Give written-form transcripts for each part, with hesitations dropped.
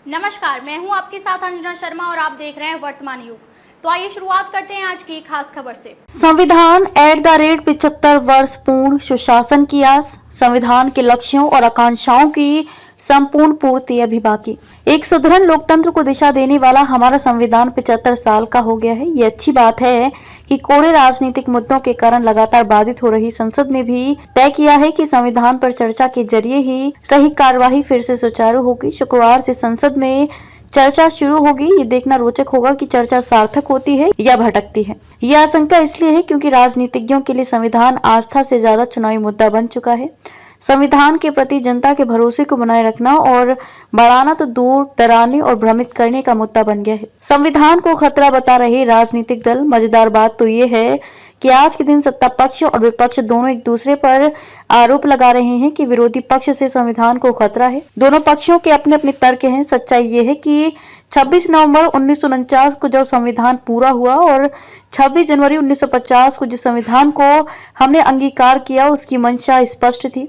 नमस्कार, मैं हूं आपके साथ अंजना शर्मा और आप देख रहे हैं वर्तमान युग। तो आइए शुरुआत करते हैं आज की खास खबर से। संविधान @75 वर्ष पूर्ण सुशासन की आस, संविधान के लक्ष्यों और आकांक्षाओं की संपूर्ण पूर्ति अभी बाकी। एक सुदृढ़ लोकतंत्र को दिशा देने वाला हमारा संविधान 75 साल का हो गया है। ये अच्छी बात है कि कोड़े राजनीतिक मुद्दों के कारण लगातार बाधित हो रही संसद ने भी तय किया है कि संविधान पर चर्चा के जरिए ही सही कार्यवाही फिर से सुचारू होगी। शुक्रवार से संसद में चर्चा शुरू होगी। ये देखना रोचक होगा कि चर्चा सार्थक होती है या भटकती है। यह आशंका इसलिए है क्योंकि राजनीतिज्ञों के लिए संविधान आस्था से ज्यादा चुनावी मुद्दा बन चुका है। संविधान के प्रति जनता के भरोसे को बनाए रखना और बढ़ाना तो दूर डराने और भ्रमित करने का मुद्दा बन गया है। संविधान को खतरा बता रहे राजनीतिक दल। मजेदार बात तो ये है कि आज के दिन सत्ता पक्ष और विपक्ष दोनों एक दूसरे पर आरोप लगा रहे हैं कि विरोधी पक्ष से संविधान को खतरा है। दोनों पक्षों के अपने अपने तर्क हैं। सच्चाई ये है कि 26 नवंबर 1949 को जब संविधान पूरा हुआ और 26 जनवरी 1950 को जिस संविधान को हमने अंगीकार किया उसकी मंशा स्पष्ट थी।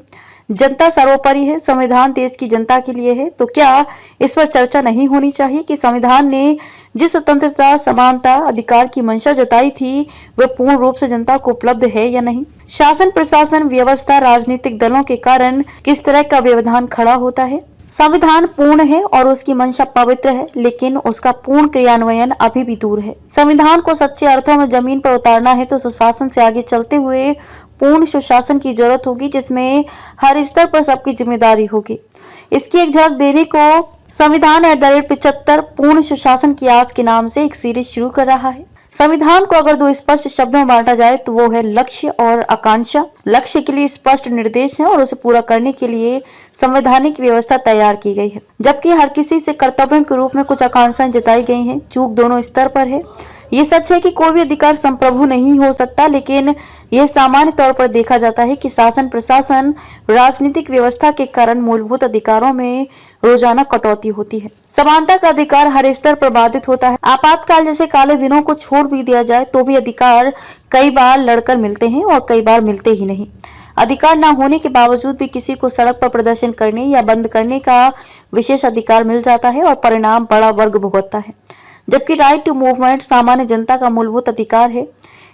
जनता सर्वोपरि है, संविधान देश की जनता के लिए है। तो क्या इस पर चर्चा नहीं होनी चाहिए कि संविधान ने जिस स्वतंत्रता, समानता, अधिकार की मंशा जताई थी वह पूर्ण रूप से जनता को उपलब्ध है या नहीं? शासन, प्रशासन, व्यवस्था, राजनीतिक दलों के कारण किस तरह का व्यवधान खड़ा होता है? संविधान पूर्ण है और उसकी मंशा पवित्र है, लेकिन उसका पूर्ण क्रियान्वयन अभी भी दूर है। संविधान को सच्चे अर्थों में जमीन पर उतारना है तो सुशासन से आगे चलते हुए पूर्ण सुशासन की जरूरत होगी, जिसमें हर स्तर पर सबकी जिम्मेदारी होगी। इसकी एक झलक देने को संविधान @75 पूर्ण सुशासन की आस के नाम से एक सीरीज शुरू कर रहा है। संविधान को अगर दो स्पष्ट शब्दों में बांटा जाए तो वो है लक्ष्य और आकांक्षा। लक्ष्य के लिए स्पष्ट निर्देश है और उसे पूरा करने के लिए संवैधानिक व्यवस्था तैयार की गई है, जबकि हर किसी से कर्तव्यों के रूप में कुछ आकांक्षाएं जताई गई हैं। चूक दोनों स्तर पर है। ये सच है कि कोई भी अधिकार संप्रभु नहीं हो सकता, लेकिन यह सामान्य तौर पर देखा जाता है कि शासन, प्रशासन, राजनीतिक व्यवस्था के कारण मूलभूत अधिकारों में रोजाना कटौती होती है। समानता का अधिकार हर स्तर पर बाधित होता है। आपातकाल जैसे काले दिनों को छोड़ भी दिया जाए तो भी अधिकार कई बार लड़कर मिलते हैं और कई बार मिलते ही नहीं। अधिकार न होने के बावजूद भी किसी को सड़क पर प्रदर्शन करने या बंद करने का विशेष अधिकार मिल जाता है और परिणाम बड़ा वर्ग भुगतता है, जबकि राइट टू मूवमेंट सामान्य जनता का मूलभूत अधिकार है।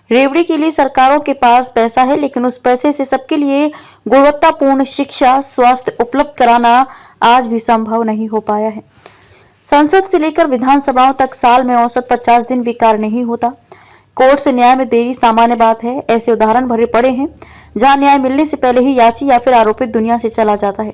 रेवड़ी के लिए सरकारों के पास पैसा है, लेकिन उस पैसे से सबके लिए गुणवत्तापूर्ण शिक्षा, स्वास्थ्य उपलब्ध कराना आज भी संभव नहीं हो पाया है। संसद से लेकर विधानसभाओं तक साल में औसत 50 दिन भी कार्य नहीं होता। कोर्ट से न्याय में देरी सामान्य बात है। ऐसे उदाहरण भरे पड़े हैं जहां न्याय मिलने से पहले ही याची या फिर आरोपित दुनिया से चला जाता है।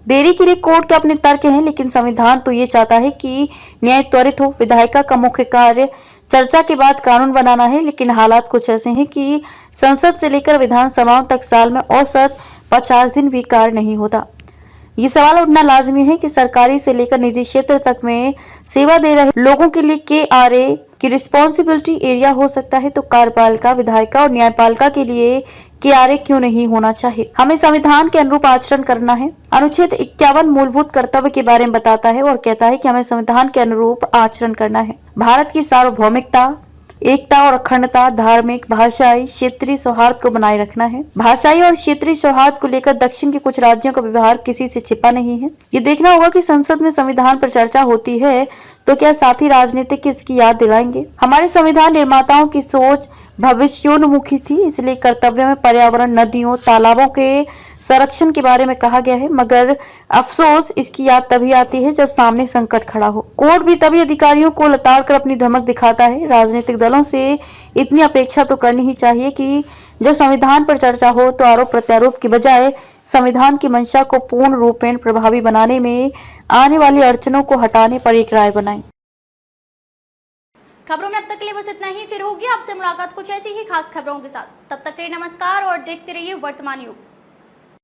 देरी के लिए कोर्ट के अपने तर्क हैं, लेकिन संविधान तो ये चाहता है कि न्याय त्वरित हो। विधायिका का मुख्य कार्य चर्चा के बाद कानून बनाना है, लेकिन हालात कुछ ऐसे हैं कि संसद से लेकर विधानसभाओं तक साल में औसत 50 दिन भी कार्य नहीं होता। ये सवाल उठना लाजमी है कि सरकारी से लेकर निजी क्षेत्र तक में सेवा दे रहे लोगों के लिए KRA की रिस्पॉन्सिबिलिटी एरिया हो सकता है, तो कार्यपालिका, विधायिका और न्यायपालिका के लिए KRA क्यों नहीं होना चाहिए? हमें संविधान के अनुरूप आचरण करना है। अनुच्छेद 51 मूलभूत कर्तव्य के बारे में बताता है और कहता है कि हमें संविधान के अनुरूप आचरण करना है। भारत की सार्वभौमिकता, एकता और अखंडता, धार्मिक, भाषाई, क्षेत्रीय सौहार्द को बनाए रखना है। भाषाई और क्षेत्रीय सौहार्द को लेकर दक्षिण के कुछ राज्यों का व्यवहार किसी से छिपा नहीं है। ये देखना होगा कि संसद में संविधान पर चर्चा होती है तो क्या साथी राजनीतिक इसकी याद दिलाएंगे? हमारे संविधान निर्माताओं की सोच भविष्योन्मुखी थी, इसलिए कर्तव्यों में पर्यावरण, नदियों, तालाबों के संरक्षण के बारे में कहा गया है, मगर अफसोस इसकी याद तभी आती है जब सामने संकट खड़ा हो। कोर्ट भी तभी अधिकारियों को लताड़ कर अपनी धमक दिखाता है। राजनीतिक दलों से इतनी अपेक्षा तो करनी ही चाहिए कि जब संविधान पर चर्चा हो तो आरोप प्रत्यारोप की बजाय संविधान की मंशा को पूर्ण रूपेण प्रभावी बनाने में आने वाली अड़चनों को हटाने पर एक राय बनाएं। खबरों में अब तक के लिए बस इतना ही। फिर होगी आपसे मुलाकात कुछ ऐसी ही खास खबरों के साथ। तब तक के लिए नमस्कार और देखते रहिए वर्तमान युग।